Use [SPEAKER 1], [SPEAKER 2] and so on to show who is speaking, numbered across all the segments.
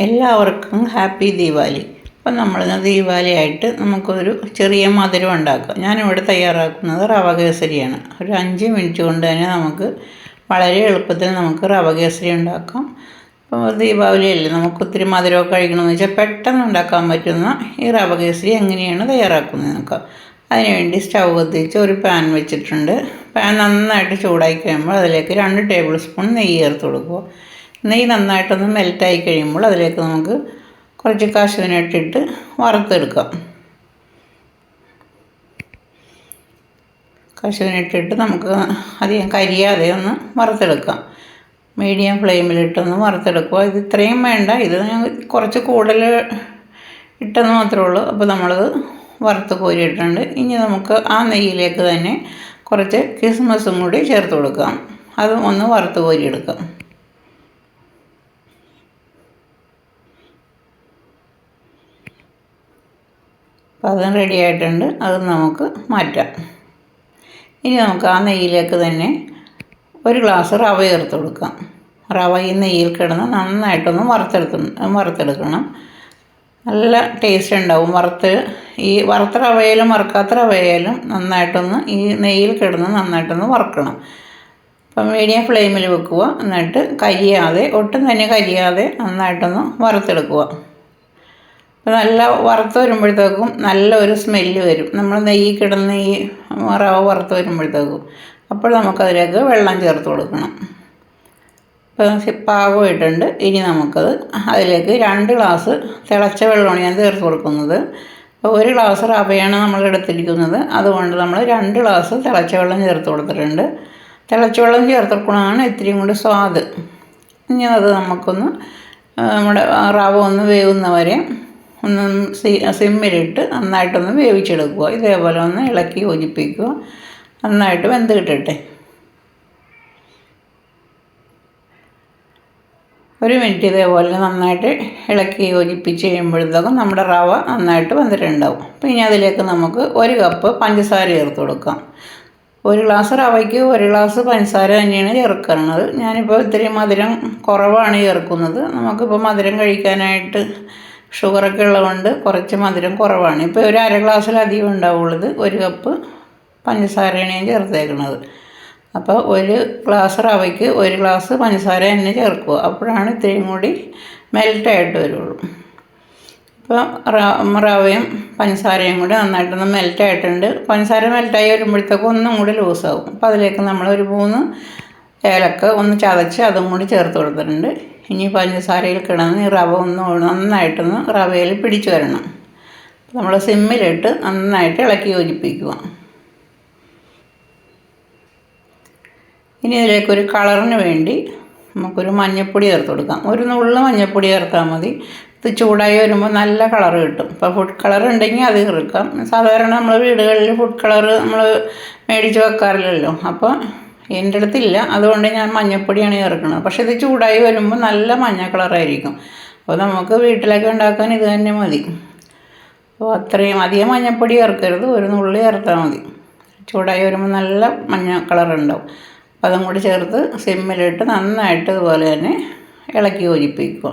[SPEAKER 1] എല്ലാവർക്കും ഹാപ്പി ദീപാവലി. അപ്പം നമ്മളിന്ന് ദീപാവലിയായിട്ട് നമുക്കൊരു ചെറിയ മധുരം ഉണ്ടാക്കാം. ഞാനിവിടെ തയ്യാറാക്കുന്നത് റവ കേസരിയാണ്. ഒരു 5 മിനിറ്റ് കൊണ്ട് തന്നെ നമുക്ക് വളരെ എളുപ്പത്തിൽ നമുക്ക് റവ കേസരി ഉണ്ടാക്കാം. അപ്പോൾ ദീപാവലിയല്ലേ, നമുക്ക് ഒത്തിരി മധുരമൊക്കെ കഴിക്കണമെന്ന് വെച്ചാൽ പെട്ടെന്ന് ഉണ്ടാക്കാൻ പറ്റുന്ന ഈ റവ കേസരി എങ്ങനെയാണ് തയ്യാറാക്കുന്നത് നോക്കാം. അതിനുവേണ്ടി സ്റ്റൗ കത്തിച്ച് ഒരു പാൻ വെച്ചിട്ടുണ്ട്. പാൻ നന്നായിട്ട് ചൂടായി കഴിയുമ്പോൾ അതിലേക്ക് 2 ടേബിൾ സ്പൂൺ നെയ്യ് ചേർത്ത് കൊടുക്കുക. നെയ്യ് നന്നായിട്ടൊന്ന് മെൽറ്റായി കഴിയുമ്പോൾ അതിലേക്ക് നമുക്ക് കുറച്ച് കശുവണ്ടിട്ട് വറുത്തെടുക്കാം. കശുവണ്ടിട്ട് നമുക്ക് അധികം കരിയാതെ ഒന്ന് വറുത്തെടുക്കാം. മീഡിയം ഫ്ലെയിമിലിട്ടൊന്ന് വറുത്തെടുക്കുക. ഇത് ഇത്രയും വേണ്ട, ഇത് കുറച്ച് കൂടുതൽ ഇട്ടെന്ന് മാത്രമേ ഉള്ളൂ. അപ്പോൾ നമ്മളത് വറുത്ത് കോരിയിട്ടുണ്ട്. ഇനി നമുക്ക് ആ നെയ്യിലേക്ക് തന്നെ കുറച്ച് കിസ്മസും കൂടി ചേർത്ത് കൊടുക്കാം. അതും ഒന്ന് വറുത്ത് കോരിയെടുക്കാം. അപ്പോൾ അതും റെഡി ആയിട്ടുണ്ട്. അത് നമുക്ക് മാറ്റാം. ഇനി നമുക്ക് ആ നെയ്യിലേക്ക് തന്നെ ഒരു ഗ്ലാസ് റവ ചേർത്ത് കൊടുക്കാം. റവ ഈ നെയ്യിൽ കിടന്ന് നന്നായിട്ടൊന്ന് വറുത്തെടുക്കണം. നല്ല ടേസ്റ്റ് ഉണ്ടാവും. ഈ വറുത്ത റവയായാലും വറുക്കാത്ത റവയായാലും നന്നായിട്ടൊന്ന് ഈ നെയ്യിൽ കിടന്ന് നന്നായിട്ടൊന്ന് വറുക്കണം. അപ്പം മീഡിയം ഫ്ലെയിമിൽ വെക്കുക. എന്നിട്ട് ഒട്ടും തന്നെ കരിയാതെ നന്നായിട്ടൊന്ന് വറുത്തെടുക്കുക. അപ്പോൾ നല്ല വറുത്ത് വരുമ്പോഴത്തേക്കും നല്ലൊരു സ്മെല്ല് വരും. നമ്മൾ നെയ്യ് കിടന്ന് ഈ റവ വറുത്ത് വരുമ്പോഴത്തേക്കും അപ്പോൾ നമുക്കതിലേക്ക് വെള്ളം ചേർത്ത് കൊടുക്കണം. ഇപ്പം പാകമായിട്ടുണ്ട്. ഇനി നമുക്കത് അതിലേക്ക് 2 ഗ്ലാസ് തിളച്ച വെള്ളമാണ് ഞാൻ ചേർത്ത് കൊടുക്കുന്നത്. അപ്പോൾ 1 ഗ്ലാസ് റവയാണ് നമ്മൾ എടുത്തിരിക്കുന്നത്. അതുകൊണ്ട് നമ്മൾ 2 ഗ്ലാസ് തിളച്ച വെള്ളം ചേർത്ത് കൊടുത്തിട്ടുണ്ട്. തിളച്ച വെള്ളം ചേർത്തിട്ടാണ് ഇത്തിരിയും കൂടി സ്വാദ്. ഇനി അത് നമുക്കൊന്ന് നമ്മുടെ റവ ഒന്ന് വേവുന്നവരെ ഒന്ന് സിമ്മിലിട്ട് നന്നായിട്ടൊന്ന് വേവിച്ചെടുക്കുക. ഇതേപോലെ ഒന്ന് ഇളക്കി യോജിപ്പിക്കുക. നന്നായിട്ട് വെന്ത് കിട്ടട്ടെ. 1 മിനിറ്റ് ഇതേപോലെ നന്നായിട്ട് ഇളക്കി യോജിപ്പിച്ച് കഴിയുമ്പോഴത്തേക്കും നമ്മുടെ റവ നന്നായിട്ട് വെന്തിട്ടുണ്ടാവും. അപ്പോൾ ഇനി അതിലേക്ക് നമുക്ക് 1 കപ്പ് പഞ്ചസാര ചേർത്ത് കൊടുക്കാം. 1 ഗ്ലാസ് റവയ്ക്ക് 1 ഗ്ലാസ് പഞ്ചസാര തന്നെയാണ് ചേർക്കുന്നത്. ഞാനിപ്പോൾ ഇത്തിരി മധുരം കുറവാണ് ചേർക്കുന്നത്. നമുക്കിപ്പോൾ മധുരം കഴിക്കാനായിട്ട് ഷുഗറൊക്കെ ഉള്ളതുകൊണ്ട് കുറച്ച് മധുരം കുറവാണ്. ഇപ്പോൾ ഒരു 1/2 ഗ്ലാസ്സിലധികം ഉണ്ടാവുള്ളത്. 1 കപ്പ് പഞ്ചസാരയാണ് ഞാൻ ചേർത്തേക്കുന്നത്. അപ്പോൾ 1 ഗ്ലാസ് റവയ്ക്ക് 1 ഗ്ലാസ് പഞ്ചസാര തന്നെ ചേർക്കുക. അപ്പോഴാണ് ഇത്രയും കൂടി മെൽറ്റായിട്ട് വരുള്ളൂ. ഇപ്പോൾ റവയും പഞ്ചസാരയും കൂടി നന്നായിട്ടൊന്ന് മെൽറ്റായിട്ടുണ്ട്. പഞ്ചസാര മെൽറ്റായി വരുമ്പോഴത്തേക്കും ഒന്നും കൂടി ലൂസാവും. അപ്പോൾ അതിലേക്ക് നമ്മൾ ഒരു 3 ഏലക്ക ഒന്ന് ചതച്ച് അതും കൂടി ചേർത്ത് കൊടുത്തിട്ടുണ്ട്. ഇനി പഞ്ചസാരയിൽ കിടന്ന് ഈ റവ നന്നായിട്ടൊന്ന് റവയിൽ പിടിച്ചു വരണം. നമ്മൾ സിമ്മിലിട്ട് നന്നായിട്ട് ഇളക്കി യോജിപ്പിക്കുക. ഇനി ഇതിലേക്കൊരു കളറിന് വേണ്ടി നമുക്കൊരു മഞ്ഞൾപ്പൊടി ചേർത്ത് കൊടുക്കാം. ഒരു നുള്ളു മഞ്ഞൾപ്പൊടി ചേർത്താൽ മതി. ഇത് ചൂടായി വരുമ്പോൾ നല്ല കളറ് കിട്ടും. ഇപ്പോൾ ഫുഡ് കളർ ഉണ്ടെങ്കിൽ അത് ചേർക്കാം. സാധാരണ നമ്മൾ വീടുകളിൽ ഫുഡ് കളർ നമ്മൾ മേടിച്ച് വെക്കാറില്ലല്ലോ. അപ്പോൾ എൻ്റെ അടുത്തില്ല, അതുകൊണ്ട് ഞാൻ മഞ്ഞൾപ്പൊടിയാണ് ചേർക്കുന്നത്. പക്ഷേ ഇത് ചൂടായി വരുമ്പോൾ നല്ല മഞ്ഞ കളറായിരിക്കും. അപ്പോൾ നമുക്ക് വീട്ടിലൊക്കെ ഉണ്ടാക്കാൻ ഇത് തന്നെ മതി. അപ്പോൾ അത്രയും അധികം മഞ്ഞൾപ്പൊടി ചേർക്കരുത്, ഒരു നുള്ളി ചേർത്താൽ മതി. ചൂടായി വരുമ്പോൾ നല്ല മഞ്ഞ കളറുണ്ടാവും. അപ്പോൾ അതും കൂടി ചേർത്ത് സിമ്മിലിട്ട് നന്നായിട്ട് ഇതുപോലെ തന്നെ ഇളക്കി യോജിപ്പിക്കുക.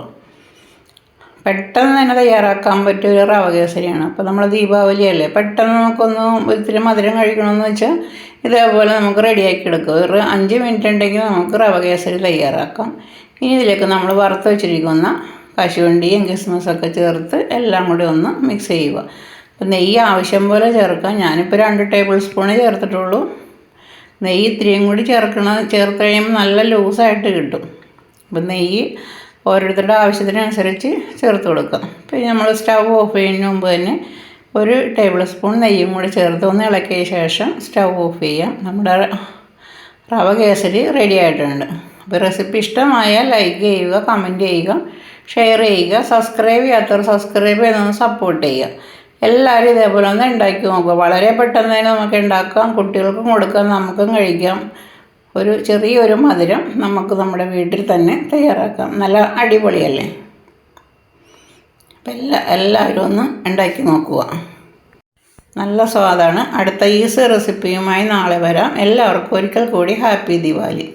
[SPEAKER 1] പെട്ടെന്ന് തന്നെ തയ്യാറാക്കാൻ പറ്റിയൊരു റവ കേസരിയാണ്. അപ്പോൾ നമ്മൾ ദീപാവലിയല്ലേ, പെട്ടെന്ന് നമുക്കൊന്ന് ഇത്തിരി മധുരം കഴിക്കണമെന്ന് വെച്ചാൽ ഇതേപോലെ നമുക്ക് റെഡിയാക്കി എടുക്കുക. ഒരു 5 മിനിറ്റ് ഉണ്ടെങ്കിൽ നമുക്ക് റവ കേസരി തയ്യാറാക്കാം. ഇനി ഇതിലേക്ക് നമ്മൾ വറുത്ത് വെച്ചിരിക്കുന്ന കശുവണ്ടിയും കിസ്മസൊക്കെ ചേർത്ത് എല്ലാം കൂടി ഒന്ന് മിക്സ് ചെയ്യുക. അപ്പോൾ നെയ്യ് ആവശ്യം പോലെ ചേർക്കാം. ഞാനിപ്പോൾ 2 ടേബിൾ സ്പൂണേ ചേർത്തിട്ടുള്ളൂ. നെയ്യ് ഇത്തിരിയും കൂടി ചേർത്ത് കഴിയുമ്പോൾ നല്ല ലൂസായിട്ട് കിട്ടും. അപ്പോൾ നെയ്യ് ഓരോരുത്തരുടെ ആവശ്യത്തിനനുസരിച്ച് ചേർത്ത് കൊടുക്കാം. അപ്പോൾ നമ്മൾ സ്റ്റൗ ഓഫ് ചെയ്യുന്നതിന് മുമ്പ് തന്നെ 1 ടേബിൾ സ്പൂൺ നെയ്യും കൂടി ചേർത്ത് ഒന്ന് ഇളക്കിയ ശേഷം സ്റ്റൗ ഓഫ് ചെയ്യാം. നമ്മുടെ റവ കേസരി റെഡി ആയിട്ടുണ്ട്. അപ്പോൾ റെസിപ്പി ഇഷ്ടമായാൽ ലൈക്ക് ചെയ്യുക, കമൻറ്റ് ചെയ്യുക, ഷെയർ ചെയ്യുക. സബ്സ്ക്രൈബ് ചെയ്യാത്തവർ സബ്സ്ക്രൈബ് ചെയ്തൊന്ന് സപ്പോർട്ട് ചെയ്യുക. എല്ലാവരും ഇതേപോലെ ഒന്ന് ഉണ്ടാക്കി നോക്കുക. വളരെ പെട്ടെന്ന് തന്നെ നമുക്ക് ഉണ്ടാക്കാം. കുട്ടികൾക്കും കൊടുക്കാം, നമുക്കും കഴിക്കാം. ഒരു ചെറിയൊരു മധുരം നമുക്ക് നമ്മുടെ വീട്ടിൽ തന്നെ തയ്യാറാക്കാം. നല്ല അടിപൊളിയല്ലേ? അപ്പം എല്ലാവരും ഒന്ന് ഉണ്ടാക്കി നോക്കുക. നല്ല സ്വാദാണ്. അടുത്ത ഈസി റെസിപ്പിയുമായി നാളെ വരാം. എല്ലാവർക്കും ഒരിക്കൽ കൂടി ഹാപ്പി ദിവാലി.